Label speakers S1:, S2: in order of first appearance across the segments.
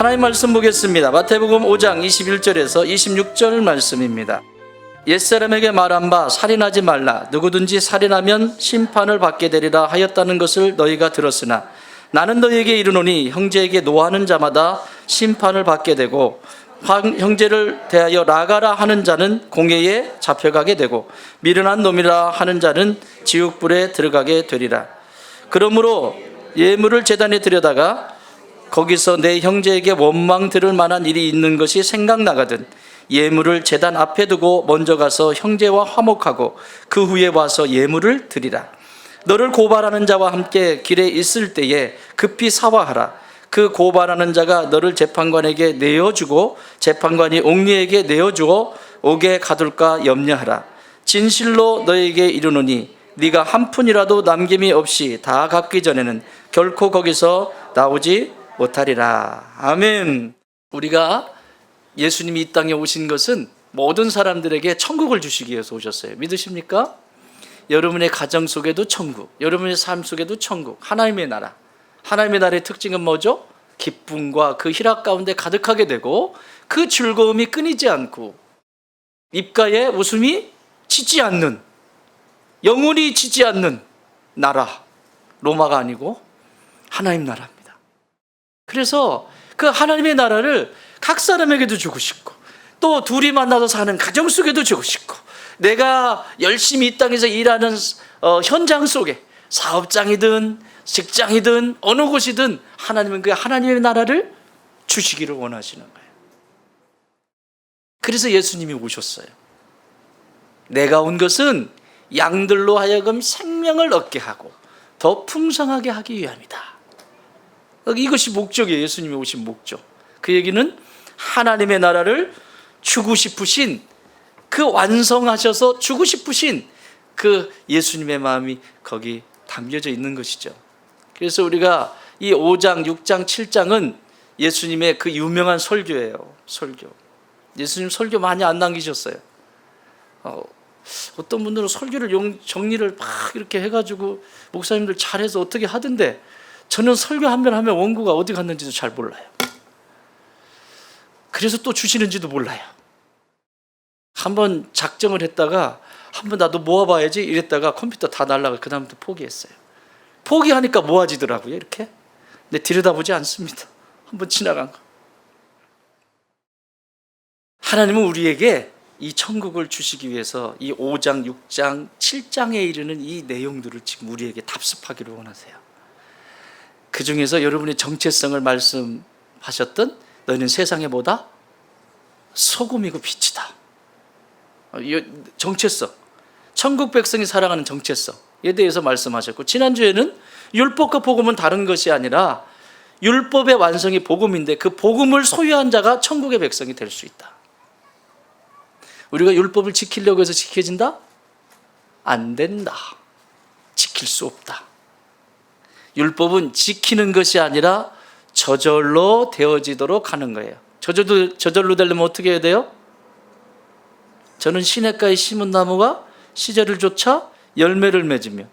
S1: 하나님 말씀 보겠습니다. 마태복음 5장 21절에서 26절 말씀입니다. 옛사람에게 말한 바 살인하지 말라. 누구든지 살인하면 심판을 받게 되리라 하였다는 것을 너희가 들었으나 나는 너희에게 이르노니 형제에게 노하는 자마다 심판을 받게 되고 형제를 대하여 나가라 하는 자는 공회에 잡혀가게 되고 미련한 놈이라 하는 자는 지옥불에 들어가게 되리라. 그러므로 예물을 제단에 들여다가 거기서 내 형제에게 원망 들을 만한 일이 있는 것이 생각나거든 예물을 제단 앞에 두고 먼저 가서 형제와 화목하고 그 후에 와서 예물을 드리라. 너를 고발하는 자와 함께 길에 있을 때에 급히 사화하라. 그 고발하는 자가 너를 재판관에게 내어주고 재판관이 옥리에게 내어주어 옥에 가둘까 염려하라. 진실로 너에게 이르노니 네가 한 푼이라도 남김이 없이 다 갚기 전에는 결코 거기서 나오지 못하리라. 아멘. 우리가 예수님이 이 땅에 오신 것은 모든 사람들에게 천국을 주시기 위해서 오셨어요. 믿으십니까? 여러분의 가정 속에도 천국, 여러분의 삶 속에도 천국, 하나님의 나라. 하나님의 나라의 특징은 뭐죠? 기쁨과 그 희락 가운데 가득하게 되고 그 즐거움이 끊이지 않고 입가에 웃음이 지지 않는, 영원히 지지 않는 나라. 로마가 아니고 하나님 나라입니다. 그래서 그 하나님의 나라를 각 사람에게도 주고 싶고 또 둘이 만나서 사는 가정 속에도 주고 싶고 내가 열심히 이 땅에서 일하는 현장 속에 사업장이든 직장이든 어느 곳이든 하나님은 그 하나님의 나라를 주시기를 원하시는 거예요. 그래서 예수님이 오셨어요. 내가 온 것은 양들로 하여금 생명을 얻게 하고 더 풍성하게 하기 위함이다. 이것이 목적이에요. 예수님이 오신 목적. 그 얘기는 하나님의 나라를 주고 싶으신, 그 완성하셔서 주고 싶으신 그 예수님의 마음이 거기 담겨져 있는 것이죠. 그래서 우리가 이 5장, 6장, 7장은 예수님의 그 유명한 설교예요. 설교. 예수님 설교 많이 안 남기셨어요. 어떤 분들은 설교를 정리를 막 이렇게 해가지고 목사님들 잘해서 어떻게 하던데 저는 설교 한 번 하면 원고가 어디 갔는지도 잘 몰라요. 그래서 또 주시는지도 몰라요. 한번 작정을 했다가 한번 나도 모아봐야지 이랬다가 컴퓨터 다 날라가 그 다음부터 포기했어요. 포기하니까 모아지더라고요. 이렇게. 근데 들여다보지 않습니다. 한번 지나간 거. 하나님은 우리에게 이 천국을 주시기 위해서 이 5장, 6장, 7장에 이르는 이 내용들을 지금 우리에게 답습하기를 원하세요. 그 중에서 여러분의 정체성을 말씀하셨던 너희는 세상에 뭐다? 소금이고 빛이다. 정체성, 천국 백성이 살아가는 정체성에 대해서 말씀하셨고, 지난주에는 율법과 복음은 다른 것이 아니라 율법의 완성이 복음인데 그 복음을 소유한 자가 천국의 백성이 될 수 있다. 우리가 율법을 지키려고 해서 지켜진다? 안 된다. 지킬 수 없다. 율법은 지키는 것이 아니라 저절로 되어지도록 하는 거예요. 저절로 되려면 어떻게 해야 돼요? 저는 시냇가에 심은 나무가 시절을 쫓아 열매를 맺으며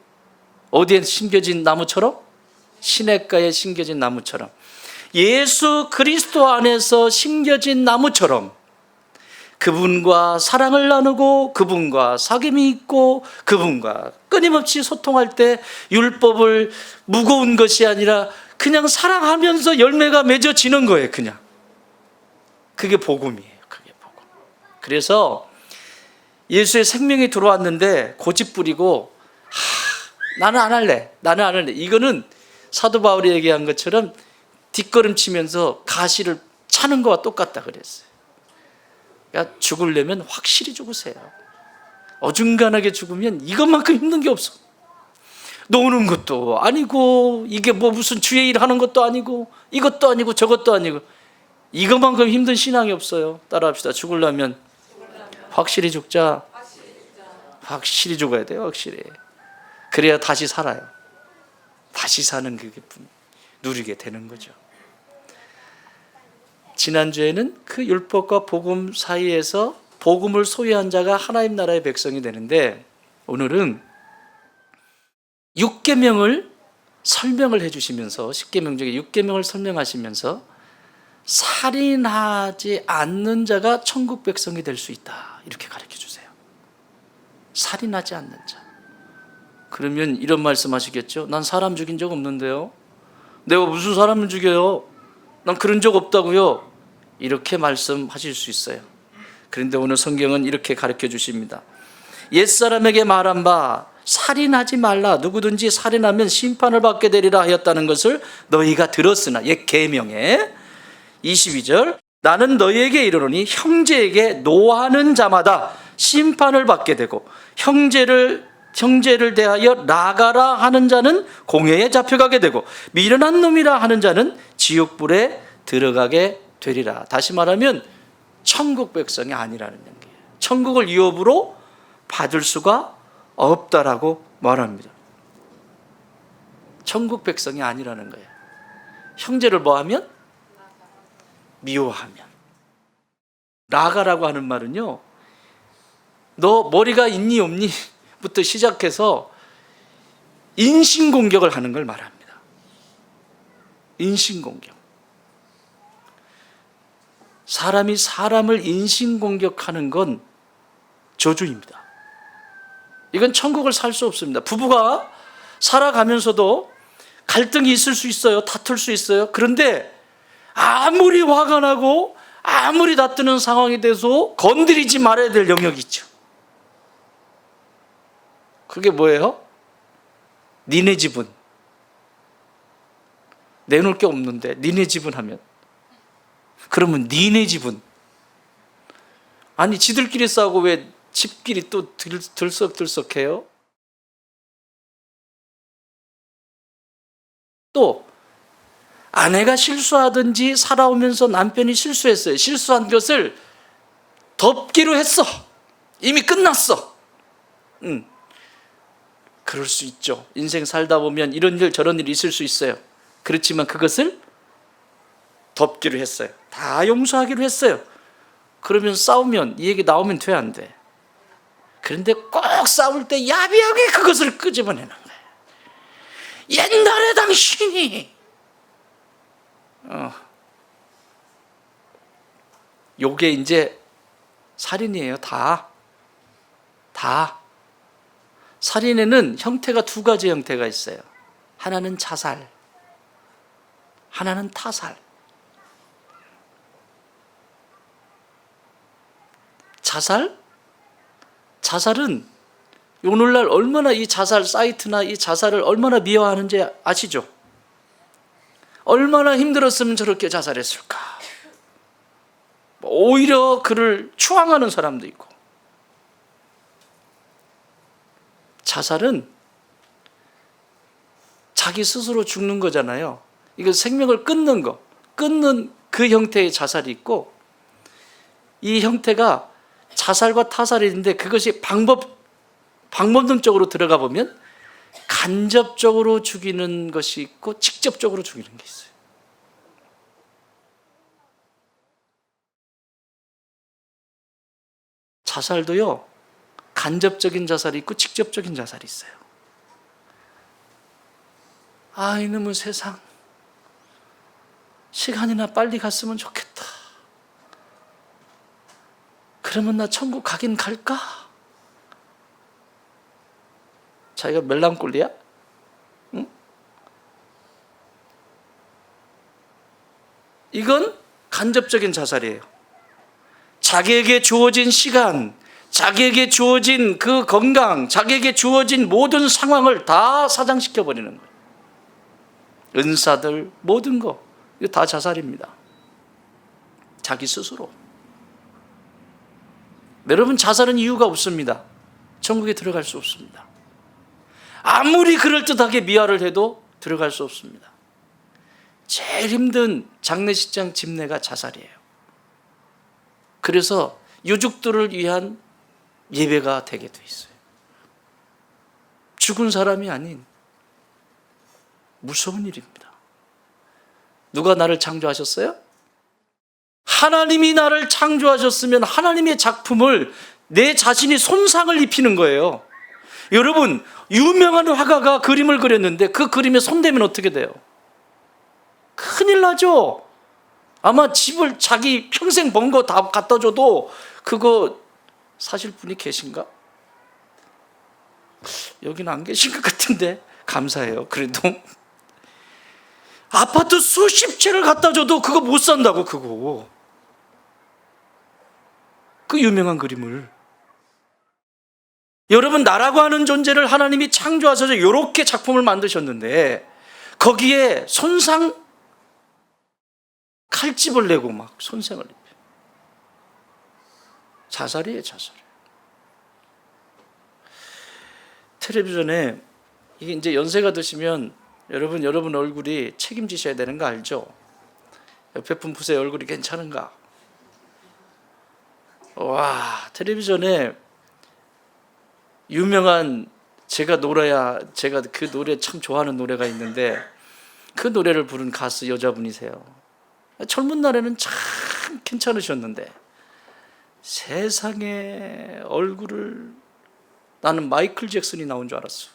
S1: 어디에 심겨진 나무처럼? 시냇가에 심겨진 나무처럼 예수 그리스도 안에서 심겨진 나무처럼 그분과 사랑을 나누고 그분과 사귐이 있고 그분과 끊임없이 소통할 때 율법을 무거운 것이 아니라 그냥 사랑하면서 열매가 맺어지는 거예요. 그냥 그게 복음이에요. 그게 복음. 그래서 예수의 생명이 들어왔는데 고집 부리고 나는 안 할래. 이거는 사도 바울이 얘기한 것처럼 뒷걸음치면서 가시를 차는 거와 똑같다 그랬어요. 그러니까 죽으려면 확실히 죽으세요. 어중간하게 죽으면 이것만큼 힘든 게 없어. 노는 것도 아니고 이게 뭐 무슨 주의 일 하는 것도 아니고 이것도 아니고 저것도 아니고 이것만큼 힘든 신앙이 없어요. 따라합시다. 죽으려면 확실히 죽자. 확실히 죽어야 돼요. 확실히. 그래야 다시 살아요. 다시 사는 그 기쁨 누리게 되는 거죠. 지난주에는 그 율법과 복음 사이에서 복음을 소유한 자가 하나님 나라의 백성이 되는데, 오늘은 6계명을 설명을 해주시면서 10계명 중에 6계명을 설명하시면서 살인하지 않는 자가 천국 백성이 될 수 있다. 이렇게 가르쳐 주세요. 살인하지 않는 자. 그러면 이런 말씀 하시겠죠? 난 사람 죽인 적 없는데요. 내가 무슨 사람을 죽여요? 난 그런 적 없다고요. 이렇게 말씀하실 수 있어요. 그런데 오늘 성경은 이렇게 가르쳐 주십니다. 옛사람에게 말한 바 살인하지 말라. 누구든지 살인하면 심판을 받게 되리라 하였다는 것을 너희가 들었으나, 옛 계명에 22절, 나는 너희에게 이르노니 형제에게 노하는 자마다 심판을 받게 되고 형제를 대하여 나가라 하는 자는 공회에 잡혀가게 되고 미련한 놈이라 하는 자는 지옥불에 들어가게 되리라. 다시 말하면 천국 백성이 아니라는 얘기예요. 천국을 유업으로 받을 수가 없다라고 말합니다. 천국 백성이 아니라는 거예요. 형제를 뭐하면? 미워하면. 나가라고 하는 말은요, 너 머리가 있니 없니? 부터 시작해서 인신공격을 하는 걸 말합니다. 인신공격. 사람이 사람을 인신공격하는 건 저주입니다. 이건 천국을 살 수 없습니다. 부부가 살아가면서도 갈등이 있을 수 있어요. 다툴 수 있어요. 그런데 아무리 화가 나고 아무리 다투는 상황이 돼서 건드리지 말아야 될 영역이 있죠. 그게 뭐예요? 니네 집은. 내놓을 게 없는데 니네 집은 하면, 그러면 니네 집은, 아니 지들끼리 싸우고 왜 집끼리 또 들썩들썩해요? 또 아내가 실수하든지 살아오면서 남편이 실수했어요. 실수한 것을 덮기로 했어. 이미 끝났어. 그럴 수 있죠. 인생 살다 보면 이런 일 저런 일이 있을 수 있어요. 그렇지만 그것을 덮기로 했어요. 다 용서하기로 했어요. 그러면 싸우면 이 얘기 나오면 돼, 안 돼? 그런데 꼭 싸울 때 야비하게 그것을 끄집어내는 거예요. 옛날에 당신이 요게 이제 살인이에요. 다. 살인에는 형태가 두 가지 형태가 있어요. 하나는 자살, 하나는 타살. 자살은 오늘날 얼마나 이 자살 사이트나 이 자살을 얼마나 미워하는지 아시죠? 얼마나 힘들었으면 저렇게 자살했을까? 오히려 그를 추앙하는 사람도 있고. 자살은 자기 스스로 죽는 거잖아요. 이거 생명을 끊는 그 형태의 자살이 있고, 이 형태가 자살과 타살이 있는데 그것이 방법론적으로 들어가 보면 간접적으로 죽이는 것이 있고 직접적으로 죽이는 게 있어요. 자살도요, 간접적인 자살이 있고 직접적인 자살이 있어요. 아, 이놈의 세상, 시간이나 빨리 갔으면 좋겠다. 그러면 나 천국 가긴 갈까? 자기가 멜랑꼴리야? 응? 이건 간접적인 자살이에요. 자기에게 주어진 시간, 자기에게 주어진 그 건강, 자기에게 주어진 모든 상황을 다 사장시켜버리는 거예요. 은사들, 모든 거, 이거 다 자살입니다. 자기 스스로. 여러분, 자살은 이유가 없습니다. 천국에 들어갈 수 없습니다. 아무리 그럴듯하게 미화를 해도 들어갈 수 없습니다. 제일 힘든 장례식장 집례가 자살이에요. 그래서 유족들을 위한 예배가 되게 돼 있어요. 죽은 사람이 아닌 무서운 일입니다. 누가 나를 창조하셨어요? 하나님이 나를 창조하셨으면 하나님의 작품을 내 자신이 손상을 입히는 거예요. 여러분, 유명한 화가가 그림을 그렸는데 그 그림에 손대면 어떻게 돼요? 큰일 나죠? 아마 집을 자기 평생 번 거 다 갖다 줘도 그거 사실 분이 계신가? 여기는 안 계신 것 같은데 감사해요. 그래도 아파트 수십 채를 갖다 줘도 그거 못 산다고. 그거 그 유명한 그림을 여러분, 나라고 하는 존재를 하나님이 창조하셔서 이렇게 작품을 만드셨는데 거기에 손상 칼집을 내고 막 손상을 입혀. 자살이에요, 자살. 텔레비전에 이게 이제 연세가 드시면 여러분 얼굴이 책임지셔야 되는 거 알죠? 옆에 분 보세요. 얼굴이 괜찮은가? 와, 텔레비전에 유명한 제가 그 노래 참 좋아하는 노래가 있는데 그 노래를 부른 가수 여자분이세요. 젊은 날에는 참 괜찮으셨는데 세상에 얼굴을, 나는 마이클 잭슨이 나온 줄 알았어.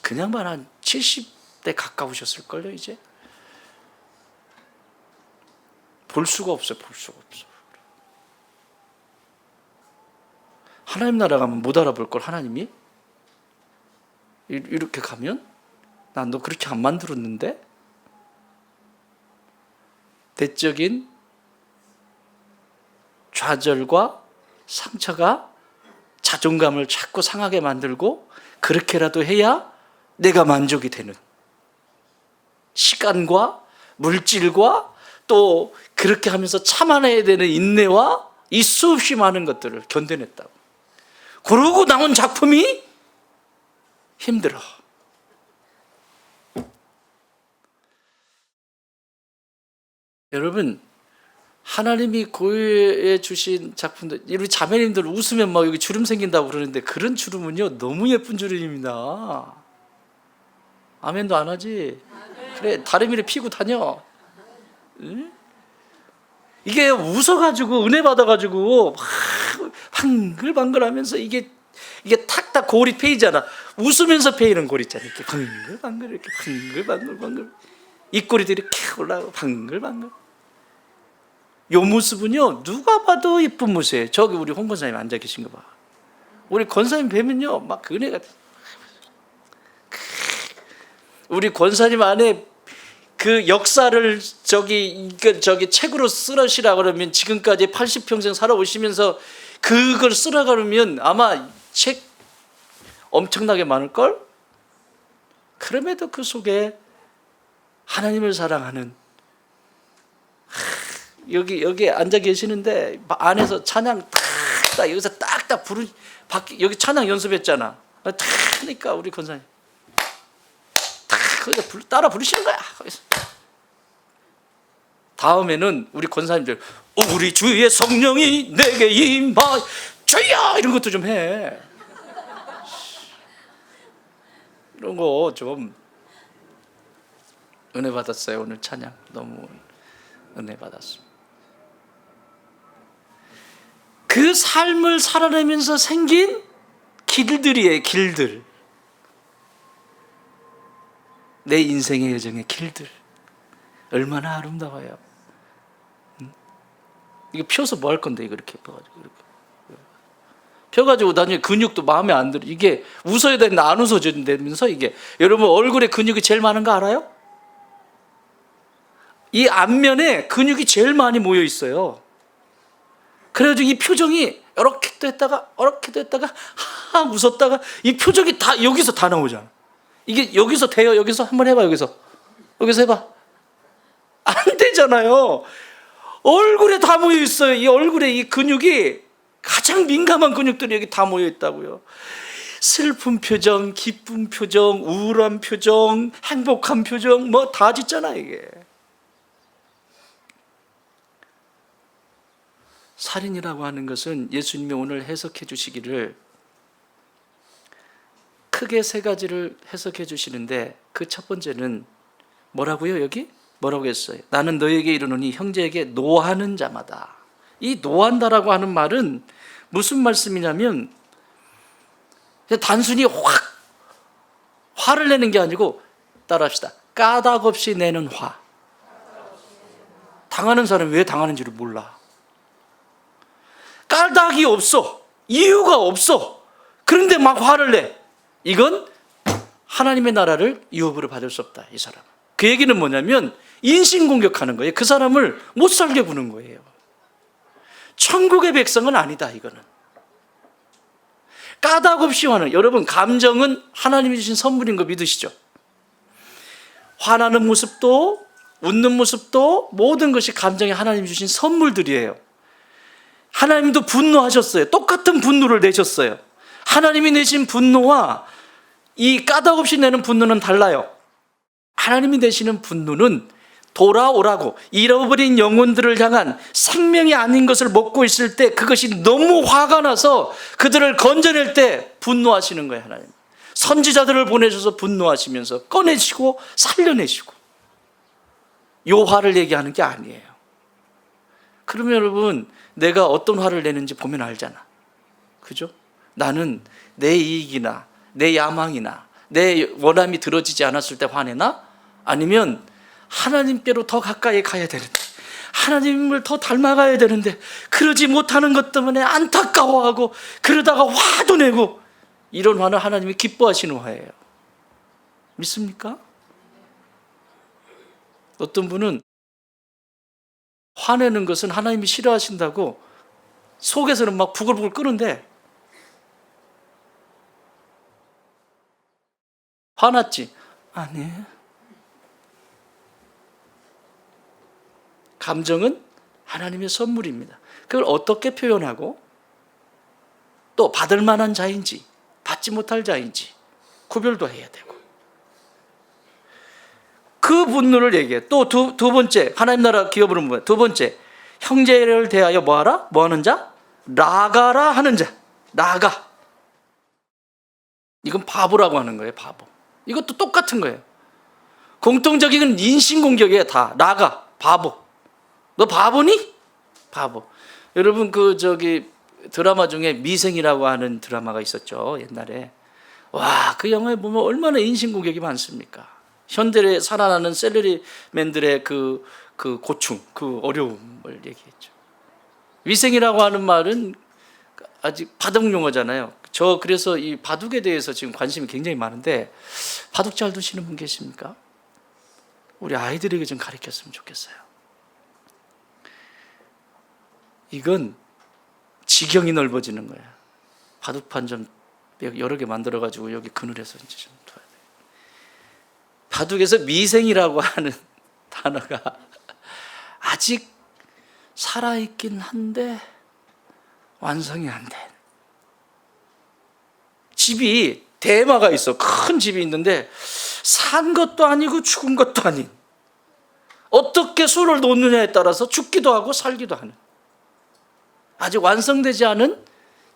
S1: 그냥만 한 70대 가까우셨을걸요. 이제 볼 수가 없어요. 볼 수가 없어. 하나님 나라 가면 못 알아볼 걸, 하나님이? 이렇게 가면? 난 너 그렇게 안 만들었는데? 대적인 좌절과 상처가 자존감을 자꾸 상하게 만들고 그렇게라도 해야 내가 만족이 되는, 시간과 물질과 또 그렇게 하면서 참아내야 되는 인내와 이 수없이 많은 것들을 견뎌냈다고. 그러고 나온 작품이 힘들어. 여러분, 하나님이 고유해 주신 작품들, 우리 자매님들 웃으면 막 여기 주름 생긴다고 그러는데 그런 주름은요 너무 예쁜 주름입니다. 아멘도 안 하지? 그래, 다리미를 피고 다녀. 응? 이게 웃어가지고 은혜 받아가지고 방글방글하면서 이게 탁탁 골이 패이잖아. 웃으면서 패이는 골 있잖아. 이렇게 방글방글, 이렇게 방글방글, 입꼬리도 이렇게 올라가고 방글방글. 요 모습은요 누가 봐도 예쁜 모습이에요. 저기 우리 홍 권사님 앉아 계신 거 봐. 우리 권사님 뵈면요 막 은혜가. 우리 권사님 안에 그 역사를 저기 책으로 쓰시라 그러면 지금까지 80평생 살아오시면서 그걸 쓰라 그러면 아마 책 엄청나게 많을걸? 그럼에도 그 속에 하나님을 사랑하는, 여기 앉아 계시는데 안에서 찬양 딱 여기서 딱딱 여기 찬양 연습했잖아. 딱 하니까 우리 권사님 거기서 따라 부르시는 거야. 거기서. 다음에는 우리 권사님들 우리 주의 성령이 내게 임하 주여 이런 것도 좀 해. 이런 거 좀 은혜 받았어요. 오늘 찬양 너무 은혜 받았습니다. 그 삶을 살아내면서 생긴 길들이에요. 길들. 내 인생의 여정의 길들 얼마나 아름다워요. 이거 펴서 뭐 할 건데 이렇게 펴가지고 이렇게 펴가지고 나중에 근육도 마음에 안 들어. 이게 웃어야 되는데 안 웃어진다면서 이게. 여러분 얼굴에 근육이 제일 많은 거 알아요? 이 앞면에 근육이 제일 많이 모여 있어요. 그래가지고 이 표정이 이렇게도 했다가 웃었다가 이 표정이 다 여기서 다 나오잖아. 이게 여기서 돼요. 여기서 한번 해봐. 여기서 해봐. 안 되잖아요. 얼굴에 다 모여 있어요. 이 얼굴에 이 근육이 가장 민감한 근육들이 여기 다 모여 있다고요. 슬픈 표정, 기쁜 표정, 우울한 표정, 행복한 표정 뭐 다 짓잖아 이게. 살인이라고 하는 것은 예수님이 오늘 해석해 주시기를 크게 세 가지를 해석해 주시는데 그 첫 번째는 뭐라고요? 여기? 뭐라고 했어요? 나는 너에게 이르노니 형제에게 노하는 자마다. 이 노한다라고 하는 말은 무슨 말씀이냐면 단순히 화를 내는 게 아니고 따라합시다. 까닭 없이 내는 화. 당하는 사람이 왜 당하는지를 몰라. 까닭이 없어. 이유가 없어. 그런데 막 화를 내. 이건 하나님의 나라를 유업으로 받을 수 없다, 이 사람. 그 얘기는 뭐냐면 인신공격하는 거예요. 그 사람을 못 살게 구는 거예요. 천국의 백성은 아니다, 이거는. 까닭 없이 화는, 여러분, 감정은 하나님이 주신 선물인 거 믿으시죠? 화나는 모습도 웃는 모습도 모든 것이 감정이 하나님이 주신 선물들이에요. 하나님도 분노하셨어요. 똑같은 분노를 내셨어요. 하나님이 내신 분노와 이 까닭 없이 내는 분노는 달라요. 하나님이 내시는 분노는 돌아오라고, 잃어버린 영혼들을 향한 생명이 아닌 것을 먹고 있을 때 그것이 너무 화가 나서 그들을 건져낼 때 분노하시는 거예요. 하나님 선지자들을 보내셔서 분노하시면서 꺼내시고 살려내시고, 요 화를 얘기하는 게 아니에요. 그러면 여러분, 내가 어떤 화를 내는지 보면 알잖아. 그죠? 나는 내 이익이나 내 야망이나 내 원함이 들어지지 않았을 때 화내나? 아니면 하나님께로 더 가까이 가야 되는데, 하나님을 더 닮아가야 되는데 그러지 못하는 것 때문에 안타까워하고 그러다가 화도 내고, 이런 화는 하나님이 기뻐하시는 화예요. 믿습니까? 어떤 분은 화내는 것은 하나님이 싫어하신다고 속에서는 막 부글부글 끓는데, 화났지? 아니, 감정은 하나님의 선물입니다. 그걸 어떻게 표현하고 또 받을 만한 자인지 받지 못할 자인지 구별도 해야 되고, 그 분노를 얘기해. 또 두 번째, 하나님 나라 기업으로 뭐야? 두 번째, 형제를 대하여 뭐하라? 뭐하는 자? 나가라 하는 자. 나가. 이건 바보라고 하는 거예요. 바보. 이것도 똑같은 거예요. 공통적인 인신공격이에요. 다 나가. 바보. 너 바보니? 바보. 여러분, 드라마 중에 미생이라고 하는 드라마가 있었죠, 옛날에. 와, 그 영화에 보면 얼마나 인신공격이 많습니까? 현대에 살아나는 셀러리맨들의 그 고충, 그 어려움을 얘기했죠. 위생이라고 하는 말은 아직 바둑 용어잖아요. 그래서 이 바둑에 대해서 지금 관심이 굉장히 많은데, 바둑 잘 두시는 분 계십니까? 우리 아이들에게 좀 가르쳤으면 좋겠어요. 이건 지경이 넓어지는 거야. 바둑판 좀 여러 개 만들어가지고 여기 그늘에서 이제 좀 둬야 돼. 바둑에서 미생이라고 하는 단어가 아직 살아있긴 한데 완성이 안 돼. 집이 대마가 있어. 큰 집이 있는데 산 것도 아니고 죽은 것도 아닌, 어떻게 수를 놓느냐에 따라서 죽기도 하고 살기도 하는, 아직 완성되지 않은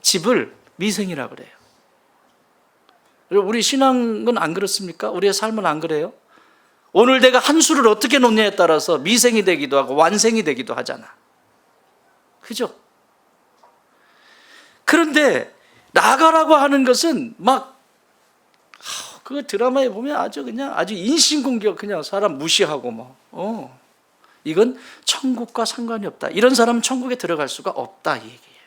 S1: 집을 미생이라고 그래요. 우리 신앙은 안 그렇습니까? 우리의 삶은 안 그래요? 오늘 내가 한 수를 어떻게 놓느냐에 따라서 미생이 되기도 하고 완생이 되기도 하잖아. 그죠? 그런데 나가라고 하는 것은 그 드라마에 보면 아주 인신공격, 그냥 사람 무시하고 이건 천국과 상관이 없다. 이런 사람은 천국에 들어갈 수가 없다, 이 얘기예요.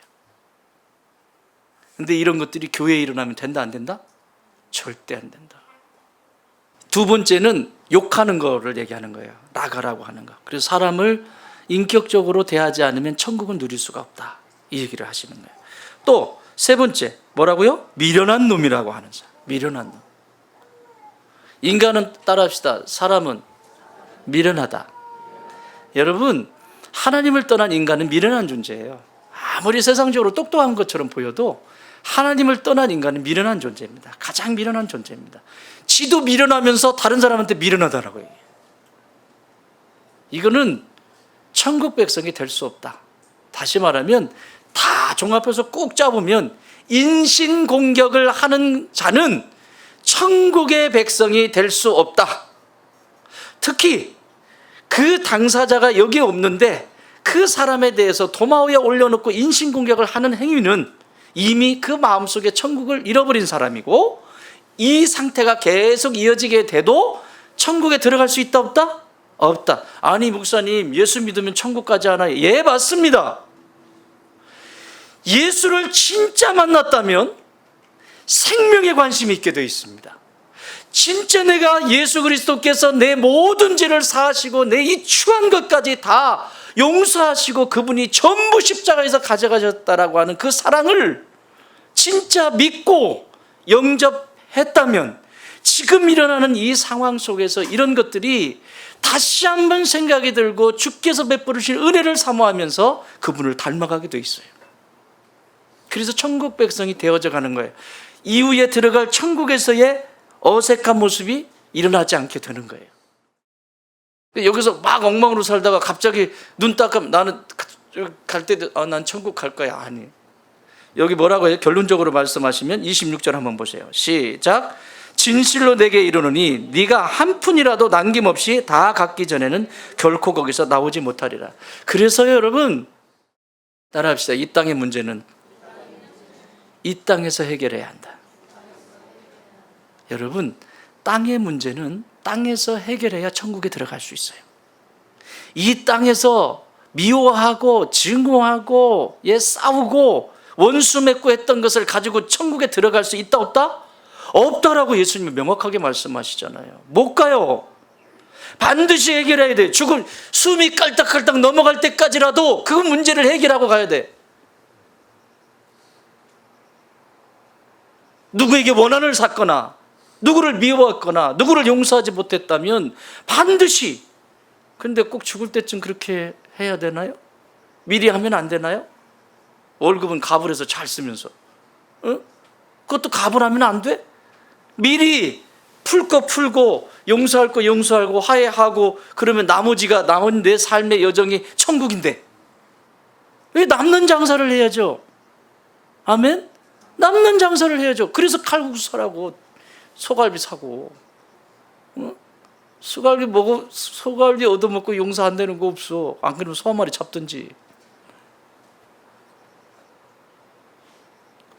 S1: 근데 이런 것들이 교회에 일어나면 된다, 안 된다? 절대 안 된다. 두 번째는 욕하는 거를 얘기하는 거예요. 나가라고 하는 거. 그래서 사람을 인격적으로 대하지 않으면 천국은 누릴 수가 없다, 이 얘기를 하시는 거예요. 또 세 번째, 뭐라고요? 미련한 놈이라고 하는 사람. 미련한 놈. 인간은 따라합시다. 사람은 미련하다. 여러분, 하나님을 떠난 인간은 미련한 존재예요. 아무리 세상적으로 똑똑한 것처럼 보여도 하나님을 떠난 인간은 미련한 존재입니다. 가장 미련한 존재입니다. 지도 미련하면서 다른 사람한테 미련하다라고 얘기해요. 이거는 천국 백성이 될 수 없다. 다시 말하면 다 종합해서 꼭 잡으면 인신공격을 하는 자는 천국의 백성이 될 수 없다. 특히 그 당사자가 여기에 없는데 그 사람에 대해서 도마 위에 올려놓고 인신공격을 하는 행위는 이미 그 마음속에 천국을 잃어버린 사람이고, 이 상태가 계속 이어지게 돼도 천국에 들어갈 수 있다, 없다? 없다. 아니 목사님, 예수 믿으면 천국 가지 않아요? 예, 맞습니다. 예수를 진짜 만났다면 생명에 관심이 있게 되어 있습니다. 진짜 내가 예수 그리스도께서 내 모든 죄를 사하시고 내 이 추한 것까지 다 용서하시고 그분이 전부 십자가에서 가져가셨다라고 하는 그 사랑을 진짜 믿고 영접했다면 지금 일어나는 이 상황 속에서 이런 것들이 다시 한번 생각이 들고 주께서 베풀으신 은혜를 사모하면서 그분을 닮아가게 돼 있어요. 그래서 천국 백성이 되어져 가는 거예요. 이후에 들어갈 천국에서의 어색한 모습이 일어나지 않게 되는 거예요. 여기서 막 엉망으로 살다가 갑자기 눈 딱 감으면 나는 갈 때도 난 천국 갈 거야. 아니, 여기 뭐라고 해요? 결론적으로 말씀하시면 26절 한번 보세요. 시작. 진실로 내게 이르노니 네가 한 푼이라도 남김없이 다 갖기 전에는 결코 거기서 나오지 못하리라. 그래서요 여러분, 따라합시다. 이 땅의 문제는 이 땅에서 해결해야 한다. 여러분, 땅의 문제는 땅에서 해결해야 천국에 들어갈 수 있어요. 이 땅에서 미워하고 증오하고 싸우고 원수 맺고 했던 것을 가지고 천국에 들어갈 수 있다 없다? 없다라고 예수님이 명확하게 말씀하시잖아요. 못 가요. 반드시 해결해야 돼. 죽을 숨이 깔딱깔딱 넘어갈 때까지라도 그 문제를 해결하고 가야 돼. 누구에게 원한을 샀거나 누구를 미워했거나 누구를 용서하지 못했다면 반드시, 근데 꼭 죽을 때쯤 그렇게 해야 되나요? 미리 하면 안 되나요? 월급은 갑을 해서 잘 쓰면서 그것도 갑을 하면 안 돼? 미리 풀 거 풀고 용서할 거 용서하고 화해하고 그러면 나머지가 남은 내 삶의 여정이 천국인데 왜 남는 장사를 해야죠? 아멘? 남는 장사를 해야죠. 그래서 칼국수 사라고 소갈비 사고 소갈비 먹어, 소갈비 얻어먹고 용서 안 되는 거 없어. 안 그러면 소 한 마리 잡든지.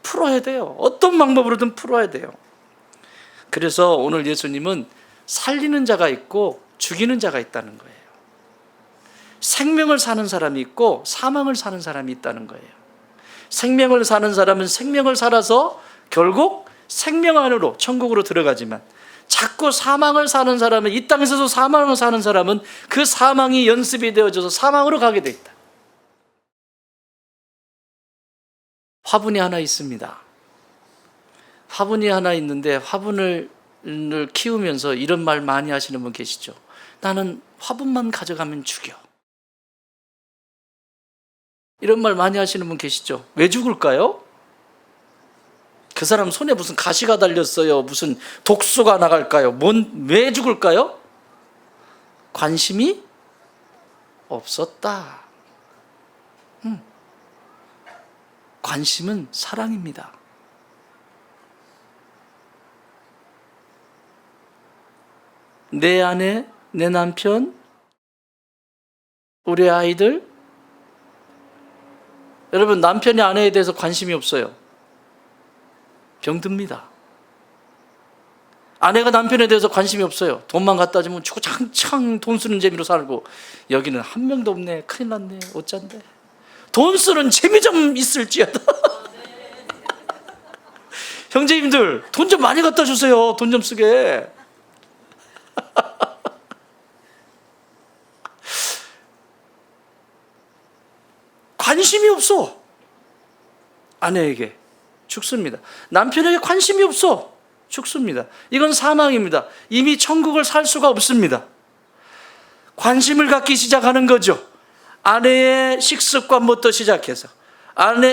S1: 풀어야 돼요. 어떤 방법으로든 풀어야 돼요. 그래서 오늘 예수님은 살리는 자가 있고 죽이는 자가 있다는 거예요. 생명을 사는 사람이 있고 사망을 사는 사람이 있다는 거예요. 생명을 사는 사람은 생명을 살아서 결국 생명 안으로 천국으로 들어가지만, 자꾸 사망을 사는 사람은, 이 땅에서도 사망을 사는 사람은 그 사망이 연습이 되어져서 사망으로 가게 돼 있다. 화분이 하나 있습니다. 화분이 하나 있는데 화분을 키우면서 이런 말 많이 하시는 분 계시죠? 나는 화분만 가져가면 죽여. 이런 말 많이 하시는 분 계시죠? 왜 죽을까요? 그 사람 손에 무슨 가시가 달렸어요? 무슨 독소가 나갈까요? 왜 죽을까요? 관심이 없었다. 관심은 사랑입니다. 내 아내, 내 남편, 우리 아이들. 여러분, 남편이 아내에 대해서 관심이 없어요. 병듭니다. 아내가 남편에 대해서 관심이 없어요. 돈만 갖다 주면 주구장창 돈 쓰는 재미로 살고, 여기는 한 명도 없네, 큰일 났네, 어쩐데. 돈 쓰는 재미 좀 있을지어다. 형제님들, 돈 좀 많이 갖다 주세요. 돈 좀 쓰게. 관심이 없어. 아내에게 죽습니다. 남편에게 관심이 없어. 죽습니다. 이건 사망입니다. 이미 천국을 살 수가 없습니다. 관심을 갖기 시작하는 거죠. 아내의 식습관부터 시작해서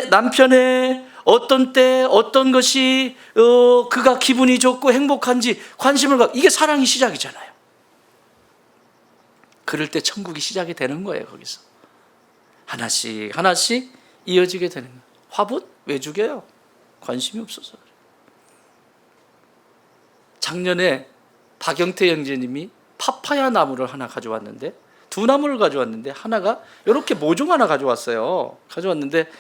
S1: 남편의 어떤 때 어떤 것이 그가 기분이 좋고 행복한지 관심을 갖고, 이게 사랑이 시작이잖아요. 그럴 때 천국이 시작이 되는 거예요. 거기서 하나씩 하나씩 이어지게 되는 거예요. 화분? 왜 죽여요? 관심이 없어서. 작년에 박영태 형제님이 파파야 나무를 하나 가져왔는데, 두 나무를 가져왔는데 하나가 이렇게 모종 하나 가져왔는데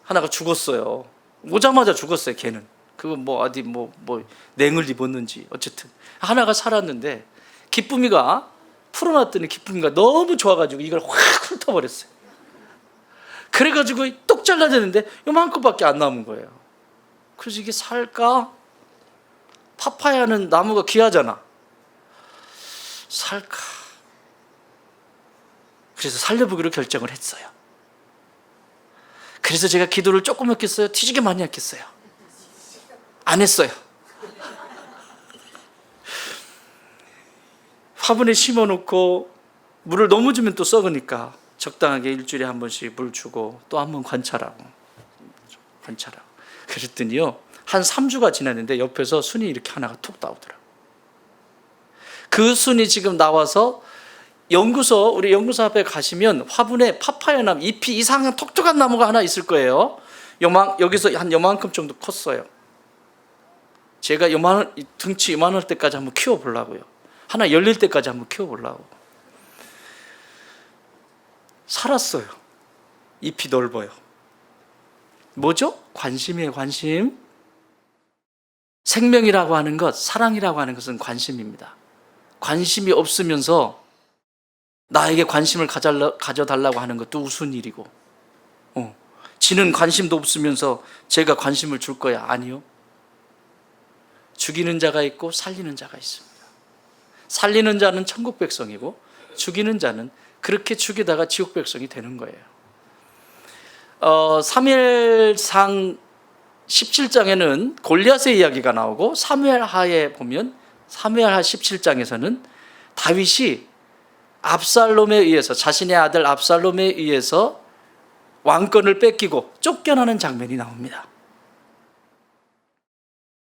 S1: 하나가 죽었어요. 오자마자 죽었어요. 걔는 그거 어디 냉을 입었는지 어쨌든 하나가 살았는데, 기쁨이가 풀어놨더니 기쁨과 너무 좋아가지고 이걸 확 훑어버렸어요. 그래가지고 똑 잘라졌는데 요만큼밖에 안 남은 거예요. 그래서 이게 살까? 파파야는 나무가 귀하잖아. 살까? 그래서 살려보기로 결정을 했어요. 그래서 제가 기도를 조금 했겠어요? 튀지게 많이 했겠어요? 안 했어요. 화분에 심어놓고 물을 너무 주면 또 썩으니까 적당하게 일주일에 한 번씩 물 주고 또 한 번 관찰하고 그랬더니요, 한 3주가 지났는데 옆에서 순이 이렇게 하나가 툭 나오더라고요. 그 순이 지금 나와서 우리 연구소 앞에 가시면 화분에 파파야 나무, 잎이 이상한 톡톡한 나무가 하나 있을 거예요. 여기서 한 요만큼 정도 컸어요. 제가 등치 요만할 때까지 한번 키워보려고요. 하나 열릴 때까지 한번 키워보려고. 살았어요. 잎이 넓어요. 뭐죠? 관심이에요, 관심. 생명이라고 하는 것, 사랑이라고 하는 것은 관심입니다. 관심이 없으면서 나에게 관심을 가져달라고 하는 것도 우스운 일이고, 지는 관심도 없으면서 제가 관심을 줄 거야. 아니요. 죽이는 자가 있고 살리는 자가 있습니다. 살리는 자는 천국 백성이고 죽이는 자는 그렇게 죽이다가 지옥 백성이 되는 거예요. 사무엘상 17장에는 골리앗의 이야기가 나오고 사무엘하에 보면 사무엘하 17장에서는 다윗이 압살롬에 의해서, 자신의 아들 압살롬에 의해서 왕권을 뺏기고 쫓겨나는 장면이 나옵니다.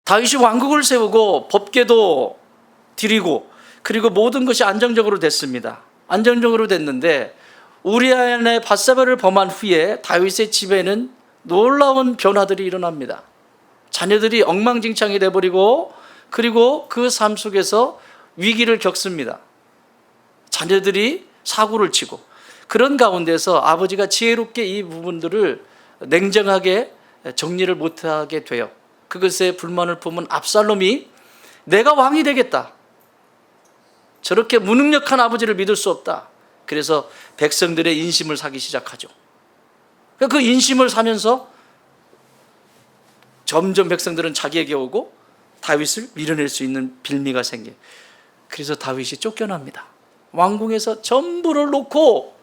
S1: 다윗이 왕국을 세우고 법궤도 드리고 그리고 모든 것이 안정적으로 됐습니다. 안정적으로 됐는데 우리아의 밧세바를 범한 후에 다윗의 집에는 놀라운 변화들이 일어납니다. 자녀들이 엉망진창이 돼버리고 그리고 그 삶 속에서 위기를 겪습니다. 자녀들이 사고를 치고 그런 가운데서 아버지가 지혜롭게 이 부분들을 냉정하게 정리를 못하게 돼요. 그것에 불만을 품은 압살롬이 내가 왕이 되겠다. 저렇게 무능력한 아버지를 믿을 수 없다. 그래서 백성들의 인심을 사기 시작하죠. 그 인심을 사면서 점점 백성들은 자기에게 오고 다윗을 밀어낼 수 있는 빌미가 생겨요. 그래서 다윗이 쫓겨납니다. 왕궁에서 전부를 놓고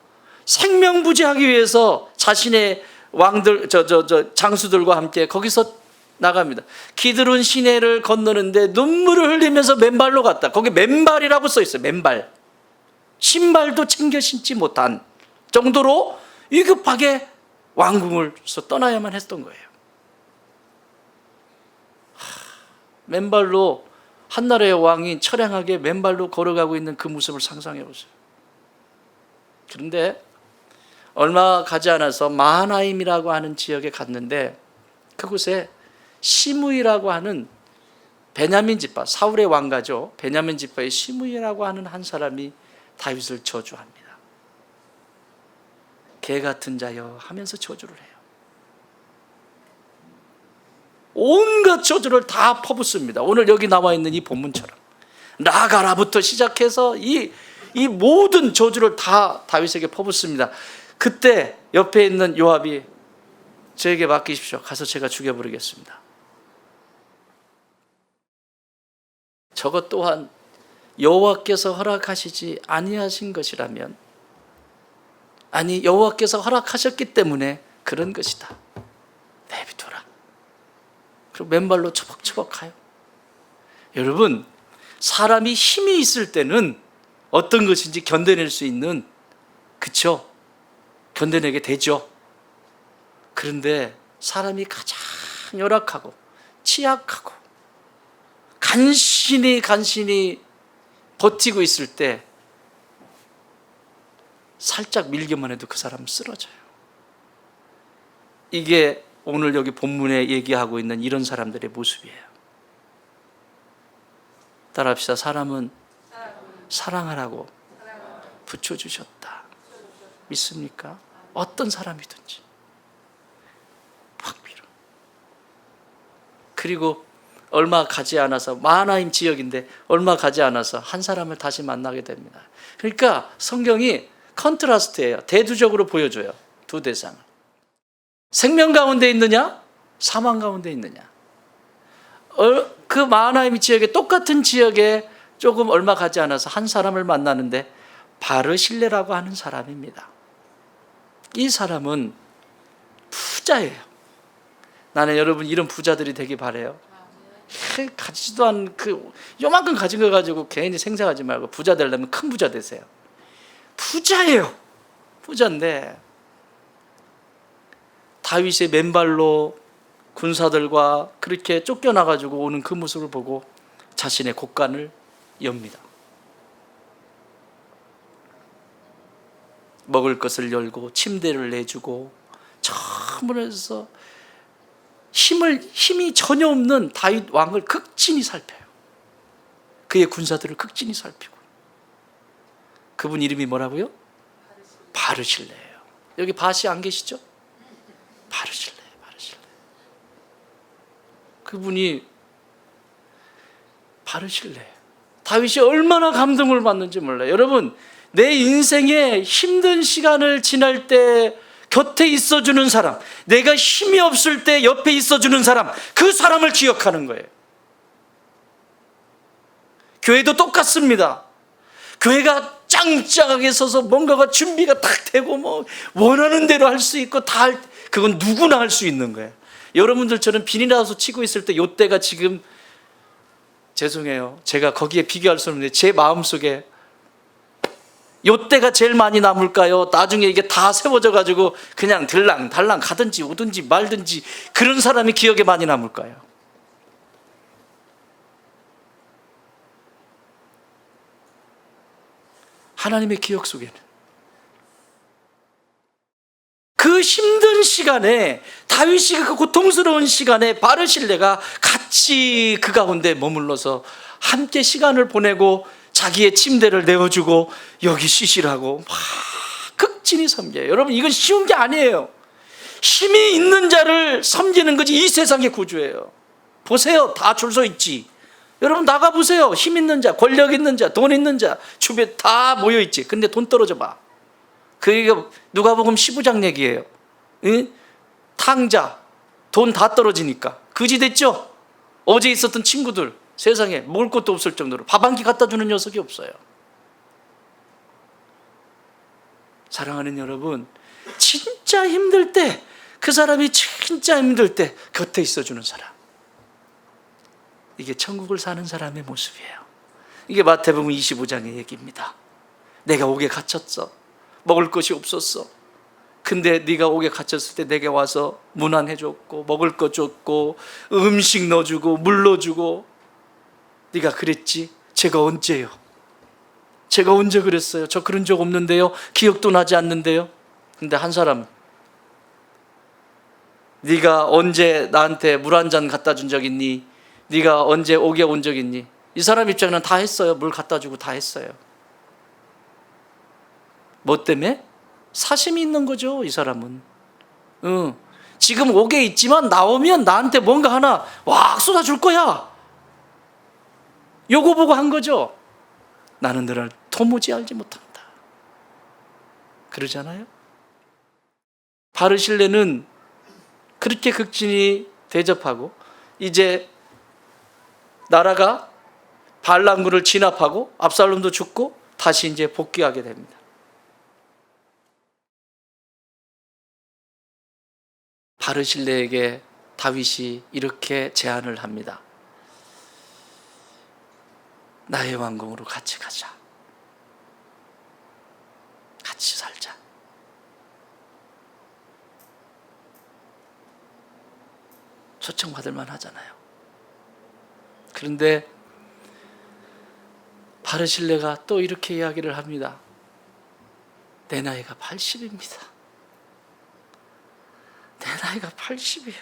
S1: 생명부지하기 위해서 자신의 왕들, 장수들과 함께 거기서 나갑니다. 기드론 시내를 건너는데 눈물을 흘리면서 맨발로 갔다. 거기 맨발이라고 써 있어요. 맨발. 신발도 챙겨 신지 못한 정도로 위급하게 왕궁을서 떠나야만 했던 거예요. 맨발로 한나라의 왕이 처량하게 맨발로 걸어가고 있는 그 모습을 상상해 보세요. 그런데 얼마 가지 않아서 마하나임이라고 하는 지역에 갔는데 그곳에 시므이라고 하는 베냐민 지파, 사울의 왕가죠. 베냐민 지파의 시므이라고 하는 한 사람이 다윗을 저주합니다. 개 같은 자여 하면서 저주를 해요. 온갖 저주를 다 퍼붓습니다. 오늘 여기 나와 있는 이 본문처럼 나가라부터 시작해서 이 모든 저주를 다 다윗에게 퍼붓습니다. 그때 옆에 있는 요압이 저에게 맡기십시오. 가서 제가 죽여버리겠습니다. 저것 또한 여호와께서 허락하시지 아니하신 것이라면, 아니 여호와께서 허락하셨기 때문에 그런 것이다. 내비둬라. 그리고 맨발로 처벅처벅 가요. 여러분, 사람이 힘이 있을 때는 어떤 것인지 견뎌낼 수 있는, 그쵸? 견뎌내게 되죠. 그런데 사람이 가장 열악하고 취약하고 간신히 버티고 있을 때 살짝 밀기만 해도 그 사람은 쓰러져요. 이게 오늘 여기 본문에 얘기하고 있는 이런 사람들의 모습이에요. 따라합시다. 사람은 사랑하라고 붙여주셨다. 믿습니까? 어떤 사람이든지 확 밀어. 그리고 얼마 가지 않아서, 마하나임 지역인데 얼마 가지 않아서 한 사람을 다시 만나게 됩니다. 그러니까 성경이 컨트라스트예요. 대두적으로 보여줘요. 두 대상을. 생명 가운데 있느냐, 사망 가운데 있느냐. 그 마하나임 지역에, 똑같은 지역에 조금 얼마 가지 않아서 한 사람을 만나는데 바르실레라고 하는 사람입니다. 이 사람은 부자예요. 나는 여러분 이런 부자들이 되기 바래요. 가지도 않은 요만큼 가진 거 가지고 괜히 생각하지 말고 부자 되려면 큰 부자 되세요. 부자예요. 부자인데 다윗의 맨발로 군사들과 그렇게 쫓겨나가지고 오는 그 모습을 보고 자신의 곳간을 엽니다. 먹을 것을 열고 침대를 내주고 처음으로 해서 힘이 전혀 없는 다윗 왕을 극진히 살펴요. 그의 군사들을 극진히 살피고. 그분 이름이 뭐라고요? 바르실레예요. 여기 바시 안 계시죠? 바르실레. 그분이 바르실레. 다윗이 얼마나 감동을 받는지 몰라요. 여러분, 내 인생에 힘든 시간을 지날 때 곁에 있어주는 사람, 내가 힘이 없을 때 옆에 있어주는 사람, 그 사람을 기억하는 거예요. 교회도 똑같습니다. 교회가 짱짱하게 서서 뭔가가 준비가 딱 되고 뭐 원하는 대로 할 수 있고 그건 누구나 할 수 있는 거예요. 여러분들처럼 비닐하우스 치고 있을 때 요때가 지금, 죄송해요, 제가 거기에 비교할 수 없는데 제 마음속에 요때가 제일 많이 남을까요? 나중에 이게 다 세워져 가지고 그냥 들랑달랑 가든지 오든지 말든지 그런 사람이 기억에 많이 남을까요? 하나님의 기억 속에는 그 힘든 시간에, 다윗이 그 고통스러운 시간에 바르실레가 같이 그 가운데 머물러서 함께 시간을 보내고 자기의 침대를 내어주고 여기 쉬시라고 막 극진히 섬겨요. 여러분, 이건 쉬운 게 아니에요. 힘이 있는 자를 섬기는 것이 이 세상의 구조예요. 보세요, 다 줄 서 있지. 여러분 나가보세요. 힘 있는 자, 권력 있는 자, 돈 있는 자 주변에 다 모여있지. 근데 돈 떨어져 봐. 그게 누가복음 15장 얘기예요. 응? 탕자, 돈 다 떨어지니까 그지 됐죠? 어제 있었던 친구들, 세상에 먹을 것도 없을 정도로 밥 한 끼 갖다 주는 녀석이 없어요. 사랑하는 여러분, 진짜 힘들 때, 그 사람이 진짜 힘들 때 곁에 있어주는 사람, 이게 천국을 사는 사람의 모습이에요. 이게 마태복음 25장의 얘기입니다. 내가 옥에 갇혔어. 먹을 것이 없었어. 근데 네가 옥에 갇혔을 때 내게 와서 문안해줬고 먹을 것 줬고 음식 넣어주고 물 넣어주고, 네가 그랬지? 제가 언제요? 제가 언제 그랬어요? 저 그런 적 없는데요? 기억도 나지 않는데요? 근데 한 사람, 네가 언제 나한테 물 한 잔 갖다 준 적 있니? 네가 언제 옥에 온 적 있니? 이 사람 입장에는 다 했어요. 물 갖다 주고 다 했어요. 뭐 때문에? 사심이 있는 거죠, 이 사람은. 지금 옥에 있지만 나오면 나한테 뭔가 하나 왁 쏟아줄 거야. 요거 보고 한 거죠. 나는 너를 도무지 알지 못한다. 그러잖아요. 바르실레는 그렇게 극진히 대접하고, 이제 나라가 반란군을 진압하고 압살롬도 죽고 다시 이제 복귀하게 됩니다. 바르실레에게 다윗이 이렇게 제안을 합니다. 나의 왕궁으로 같이 가자. 같이 살자. 초청받을 만하잖아요. 그런데 바르실레가 또 이렇게 이야기를 합니다. 내 나이가 80입니다. 내 나이가 80이에요.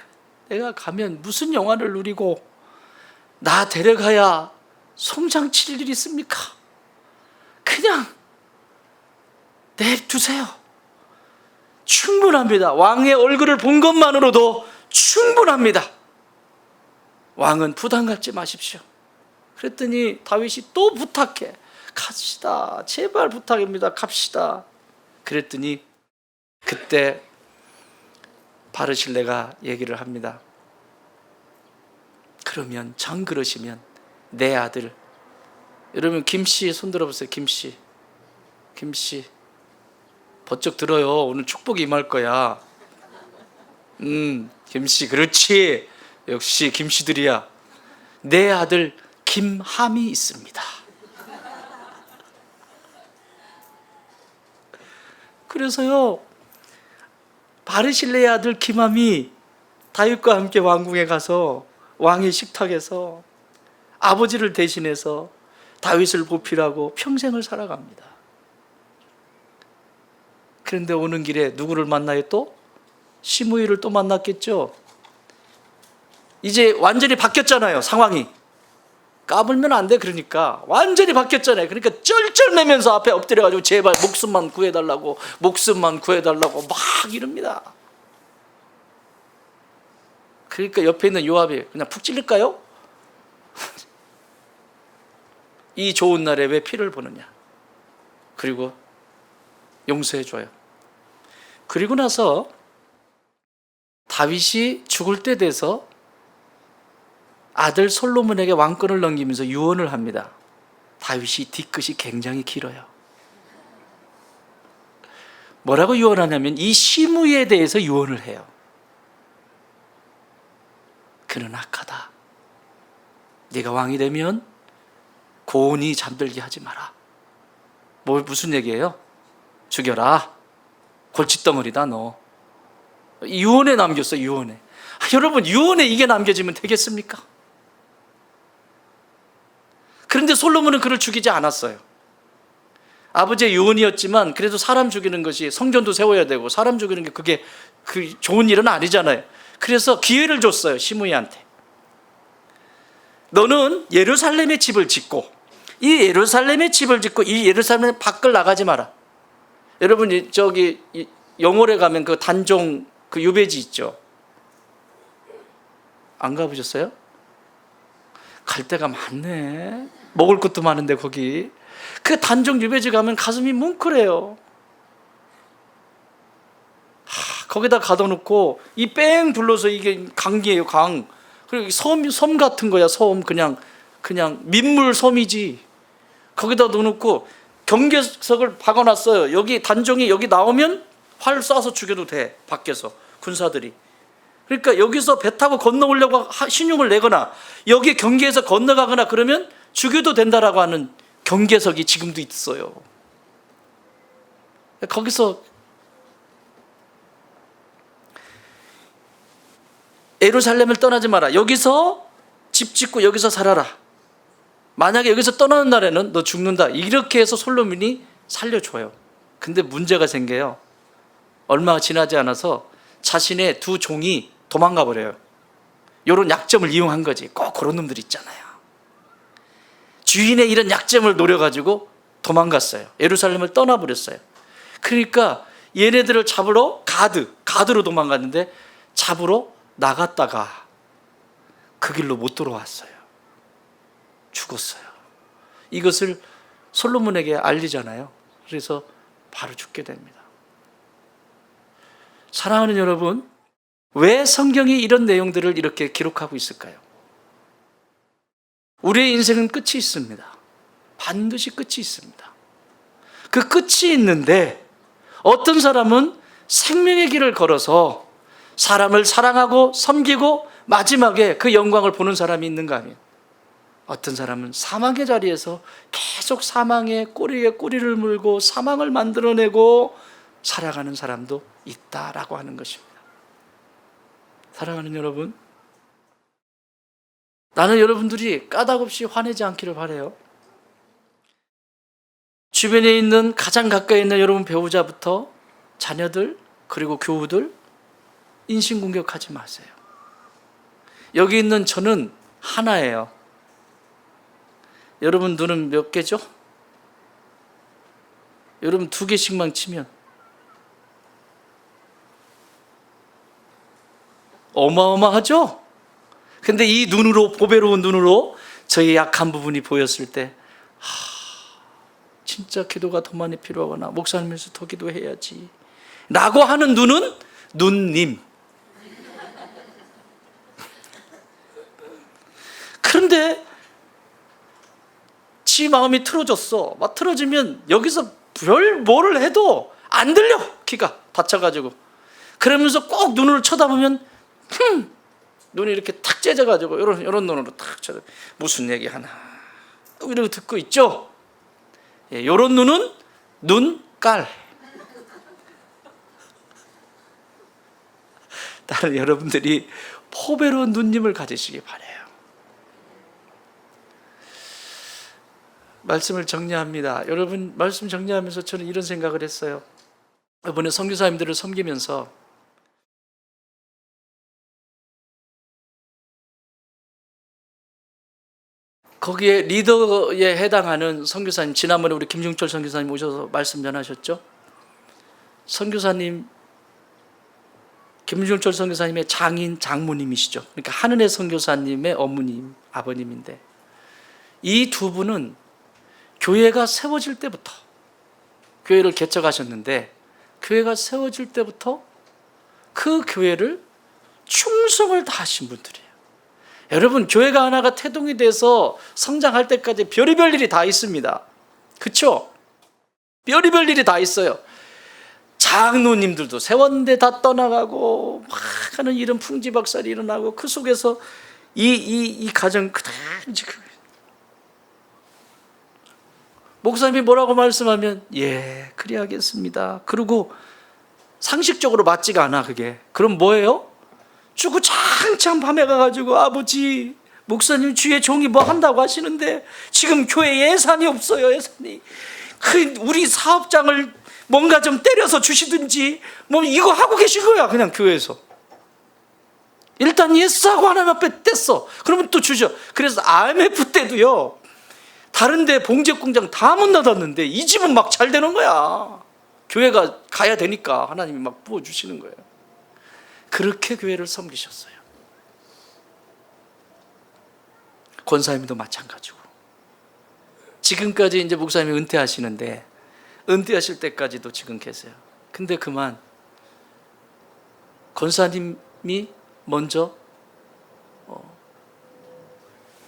S1: 내가 가면 무슨 영화를 누리고 나 데려가야 송장 칠 일 있습니까? 그냥 냅두세요. 충분합니다. 왕의 얼굴을 본 것만으로도 충분합니다. 왕은 부담 갖지 마십시오. 그랬더니 다윗이 또 부탁해. 갑시다. 제발 부탁입니다. 갑시다. 그랬더니 그때 바르실레가 얘기를 합니다. 그러면 정 그러시면 내 아들, 여러분 김씨 손 들어보세요. 김씨 번쩍 들어요. 오늘 축복이 임할 거야. 김씨 그렇지. 역시 김씨들이야. 내 아들 김함이 있습니다. 그래서요, 바르실레의 아들 김함이 다윗과 함께 왕궁에 가서 왕의 식탁에서 아버지를 대신해서 다윗을 보필하고 평생을 살아갑니다. 그런데 오는 길에 누구를 만나요 또? 시므이를 또 만났겠죠. 이제 완전히 바뀌었잖아요, 상황이. 까불면 안 돼. 그러니까 완전히 바뀌었잖아요. 그러니까 쩔쩔매면서 앞에 엎드려가지고 제발 목숨만 구해달라고 막 이럽니다. 그러니까 옆에 있는 요압이 그냥 푹 찔릴까요? 이 좋은 날에 왜 피를 보느냐. 그리고 용서해줘요. 그리고 나서 다윗이 죽을 때 돼서 아들 솔로몬에게 왕권을 넘기면서 유언을 합니다. 다윗이 뒤끝이 굉장히 길어요. 뭐라고 유언하냐면 이 시므이에 대해서 유언을 해요. 그는 악하다. 네가 왕이 되면 고온이 잠들게 하지 마라. 무슨 얘기예요? 죽여라. 골칫덩어리다 너. 유언에 남겼어요. 유언에. 여러분 유언에 이게 남겨지면 되겠습니까? 그런데 솔로몬은 그를 죽이지 않았어요. 아버지의 유언이었지만 그래도 사람 죽이는 것이 성전도 세워야 되고 사람 죽이는 게 그게 좋은 일은 아니잖아요. 그래서 기회를 줬어요. 시므이한테. 너는 예루살렘에 집을 짓고 이 예루살렘에 집을 짓고 이 예루살렘 밖을 나가지 마라. 여러분 저기 영월에 가면 그 단종 그 유배지 있죠. 안 가보셨어요? 갈 데가 많네. 먹을 것도 많은데 거기 그 단종 유배지 가면 가슴이 뭉클해요. 거기다 가둬놓고 이 뺑 둘러서 이게 강이에요. 강. 그리고 섬 같은 거야. 섬 그냥 민물 섬이지. 거기다 넣어놓고 경계석을 박아놨어요. 여기 단종이 여기 나오면 활 쏴서 죽여도 돼. 밖에서 군사들이. 그러니까 여기서 배 타고 건너오려고 신용을 내거나 여기 경계에서 건너가거나 그러면 죽여도 된다라고 하는 경계석이 지금도 있어요. 거기서 예루살렘을 떠나지 마라. 여기서 집 짓고 여기서 살아라. 만약에 여기서 떠나는 날에는 너 죽는다. 이렇게 해서 솔로몬이 살려줘요. 근데 문제가 생겨요. 얼마 지나지 않아서 자신의 두 종이 도망가 버려요. 이런 약점을 이용한 거지. 꼭 그런 놈들 있잖아요. 주인의 이런 약점을 노려가지고 도망갔어요. 예루살렘을 떠나버렸어요. 그러니까 얘네들을 잡으러 가드로 도망갔는데 잡으러 나갔다가 그 길로 못 돌아왔어요. 죽었어요. 이것을 솔로몬에게 알리잖아요. 그래서 바로 죽게 됩니다. 사랑하는 여러분, 왜 성경이 이런 내용들을 이렇게 기록하고 있을까요? 우리의 인생은 끝이 있습니다. 반드시 끝이 있습니다. 그 끝이 있는데 어떤 사람은 생명의 길을 걸어서 사람을 사랑하고 섬기고 마지막에 그 영광을 보는 사람이 있는가 하면 어떤 사람은 사망의 자리에서 계속 사망의 꼬리에 꼬리를 물고 사망을 만들어내고 살아가는 사람도 있다라고 하는 것입니다. 사랑하는 여러분, 나는 여러분들이 까닭없이 화내지 않기를 바라요. 주변에 있는 가장 가까이 있는 여러분 배우자부터 자녀들 그리고 교우들 인신공격하지 마세요. 여기 있는 저는 하나예요. 여러분 눈은 몇 개죠? 여러분 2개씩만 치면 어마어마하죠? 근데 이 눈으로, 보배로운 눈으로 저의 약한 부분이 보였을 때 진짜 기도가 더 많이 필요하구나, 목사님에서 더 기도해야지 라고 하는 눈은 눈님. 그런데 지 마음이 틀어졌어. 막 틀어지면 여기서 별 뭐를 해도 안 들려, 귀가 다쳐가지고. 그러면서 꼭 눈을 쳐다보면 눈이 이렇게 탁 째져가지고 이런 눈으로 탁 쳐다, 무슨 얘기 하나 이러고 듣고 있죠. 예, 이런 눈은 눈깔. 나는 여러분들이 포배로운 눈님을 가지시기 바라요. 말씀을 정리합니다. 여러분, 말씀 정리하면서 저는 이런 생각을 했어요. 이번에 선교사님들을 섬기면서 거기에 리더에 해당하는 선교사님, 지난번에 우리 김중철 선교사님 오셔서 말씀 전하셨죠. 선교사님, 김중철 선교사님의 장인 장모님이시죠. 그러니까 한은혜 선교사님의 어머님, 아버님인데, 이 두 분은 교회가 세워질 때부터, 교회를 개척하셨는데 교회가 세워질 때부터 그 교회를 충성을 다하신 분들이에요. 여러분, 교회가 하나가 태동이 돼서 성장할 때까지 별의별 일이 다 있습니다. 그렇죠? 별의별 일이 다 있어요. 장로님들도 세웠는데 다 떠나가고 막 하는 이런 풍지박살이 일어나고, 그 속에서 이 가정 그대로 지금 목사님이 뭐라고 말씀하면 예, 그래야겠습니다. 그리고 상식적으로 맞지가 않아 그게. 그럼 뭐예요? 주구장창 밤에 가가지고 아버지, 목사님 주의 종이 뭐 한다고 하시는데 지금 교회 예산이 없어요. 예산이. 우리 사업장을 뭔가 좀 때려서 주시든지 뭐 이거 하고 계신 거야. 그냥 교회에서 일단 예스하고 하나님 앞에 뗐어. 그러면 또 주죠. 그래서 IMF 때도요, 다른데 봉제공장 다 문 닫았는데 이 집은 막 잘 되는 거야. 교회가 가야 되니까 하나님이 막 부어주시는 거예요. 그렇게 교회를 섬기셨어요. 권사님도 마찬가지고. 지금까지 이제 목사님이 은퇴하시는데, 은퇴하실 때까지도 지금 계세요. 근데 그만 권사님이 먼저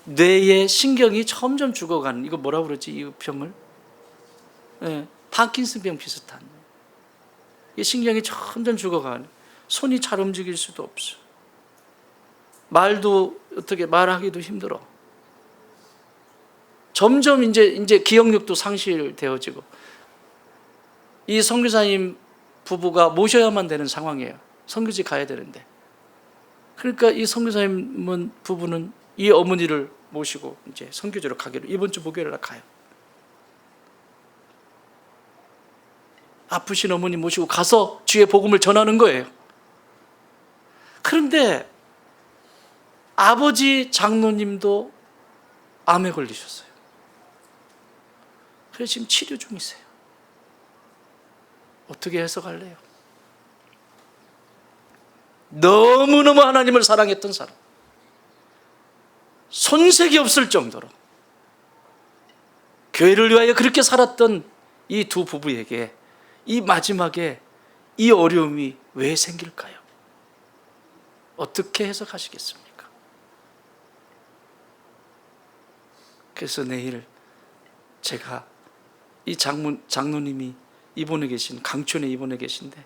S1: 뇌의 신경이 점점 죽어가는, 이거 뭐라고 그러지, 이 병을? 예, 파킨슨병 비슷한. 이 신경이 점점 죽어가는, 손이 잘 움직일 수도 없어. 말도 어떻게 말하기도 힘들어. 점점 이제 기억력도 상실되어지고, 이 선교사님 부부가 모셔야만 되는 상황이에요. 선교지 가야 되는데. 그러니까 이 선교사님 부부는 이 어머니를 모시고 이제 선교지로 가기로, 이번 주 목요일에 가요. 아프신 어머니 모시고 가서 주의 복음을 전하는 거예요. 그런데 아버지 장로님도 암에 걸리셨어요. 그래서 지금 치료 중이세요. 어떻게 해석할래요? 너무너무 하나님을 사랑했던 사람, 손색이 없을 정도로 교회를 위하여 그렇게 살았던 이 두 부부에게 이 마지막에 이 어려움이 왜 생길까요? 어떻게 해석하시겠습니까? 그래서 내일 제가 이 장로님이 입원해 계신, 강촌에 입원해 계신데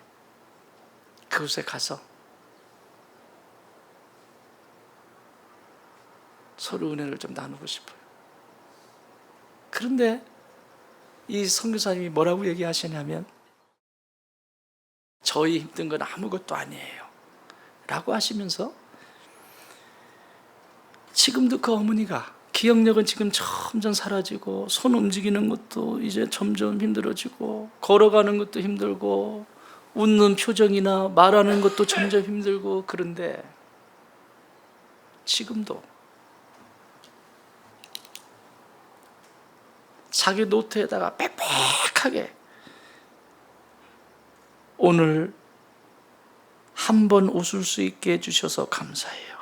S1: 그곳에 가서 서로 은혜를 좀 나누고 싶어요. 그런데 이 선교사님이 뭐라고 얘기하시냐면, 저희 힘든 건 아무것도 아니에요 라고 하시면서, 지금도 그 어머니가 기억력은 지금 점점 사라지고, 손 움직이는 것도 이제 점점 힘들어지고, 걸어가는 것도 힘들고, 웃는 표정이나 말하는 것도 점점 힘들고, 그런데 지금도 자기 노트에다가 빽빽하게 오늘 한 번 웃을 수 있게 해주셔서 감사해요.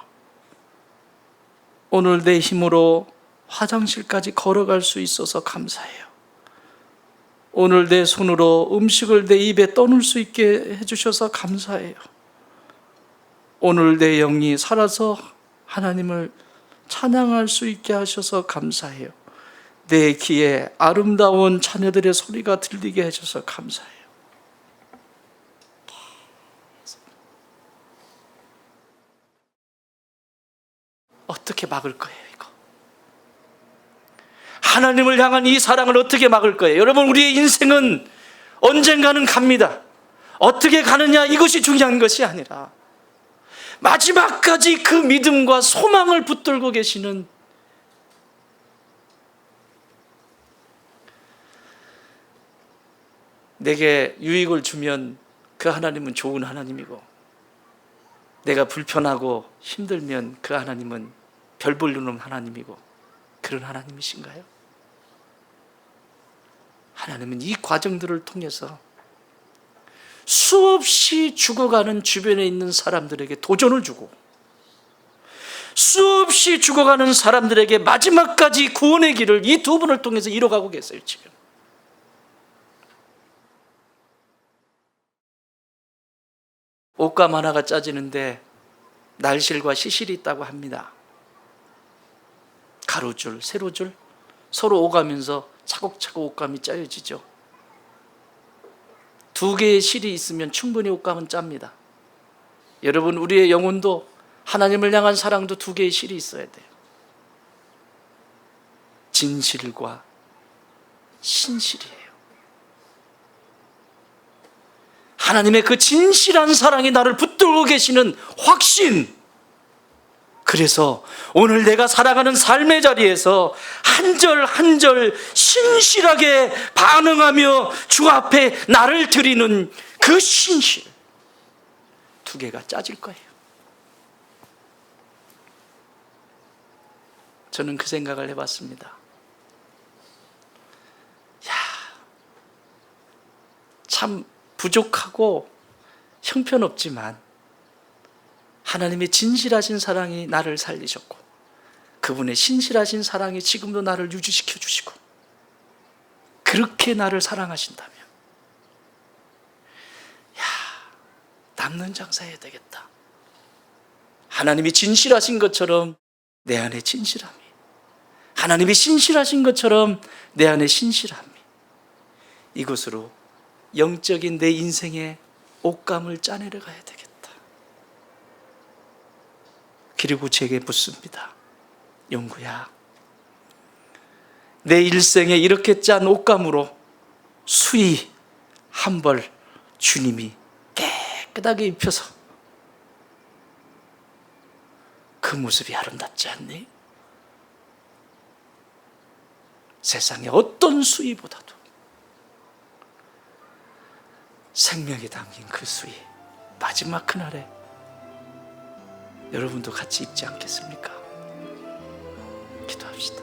S1: 오늘 내 힘으로 화장실까지 걸어갈 수 있어서 감사해요. 오늘 내 손으로 음식을 내 입에 떠놓을 수 있게 해주셔서 감사해요. 오늘 내 영이 살아서 하나님을 찬양할 수 있게 하셔서 감사해요. 내 귀에 아름다운 자녀들의 소리가 들리게 해줘서 감사해요. 어떻게 막을 거예요, 이거? 하나님을 향한 이 사랑을 어떻게 막을 거예요? 여러분, 우리의 인생은 언젠가는 갑니다. 어떻게 가느냐, 이것이 중요한 것이 아니라 마지막까지 그 믿음과 소망을 붙들고 계시는, 내게 유익을 주면 그 하나님은 좋은 하나님이고, 내가 불편하고 힘들면 그 하나님은 별 보려는 하나님이고, 그런 하나님이신가요? 하나님은 이 과정들을 통해서 수없이 죽어가는 주변에 있는 사람들에게 도전을 주고, 수없이 죽어가는 사람들에게 마지막까지 구원의 길을 이 두 분을 통해서 이뤄가고 계세요. 지금 옷감 하나가 짜지는데 날실과 시실이 있다고 합니다. 가로줄, 세로줄 서로 오가면서 차곡차곡 옷감이 짜여지죠. 두 개의 실이 있으면 충분히 옷감은 짭니다. 여러분, 우리의 영혼도, 하나님을 향한 사랑도 두 개의 실이 있어야 돼요. 진실과 신실이에요. 하나님의 그 진실한 사랑이 나를 붙들고 계시는 확신. 그래서 오늘 내가 살아가는 삶의 자리에서 한 절 한 절 신실하게 반응하며 주 앞에 나를 드리는 그 신실, 두 개가 짜질 거예요. 저는 그 생각을 해봤습니다. 참 부족하고 형편없지만 하나님의 진실하신 사랑이 나를 살리셨고, 그분의 신실하신 사랑이 지금도 나를 유지시켜 주시고, 그렇게 나를 사랑하신다면 남는 장사해야 되겠다. 하나님이 진실하신 것처럼 내 안에 진실함이, 하나님이 신실하신 것처럼 내 안에 신실함이, 이것으로 영적인 내 인생의 옷감을 짜내려 가야 되겠다. 그리고 제게 묻습니다. 영구야, 내 일생에 이렇게 짠 옷감으로 수의 한 벌 주님이 깨끗하게 입혀서 그 모습이 아름답지 않니? 세상의 어떤 수의보다도 생명이 담긴 그 수의, 마지막 그날에 여러분도 같이 입지 않겠습니까? 기도합시다.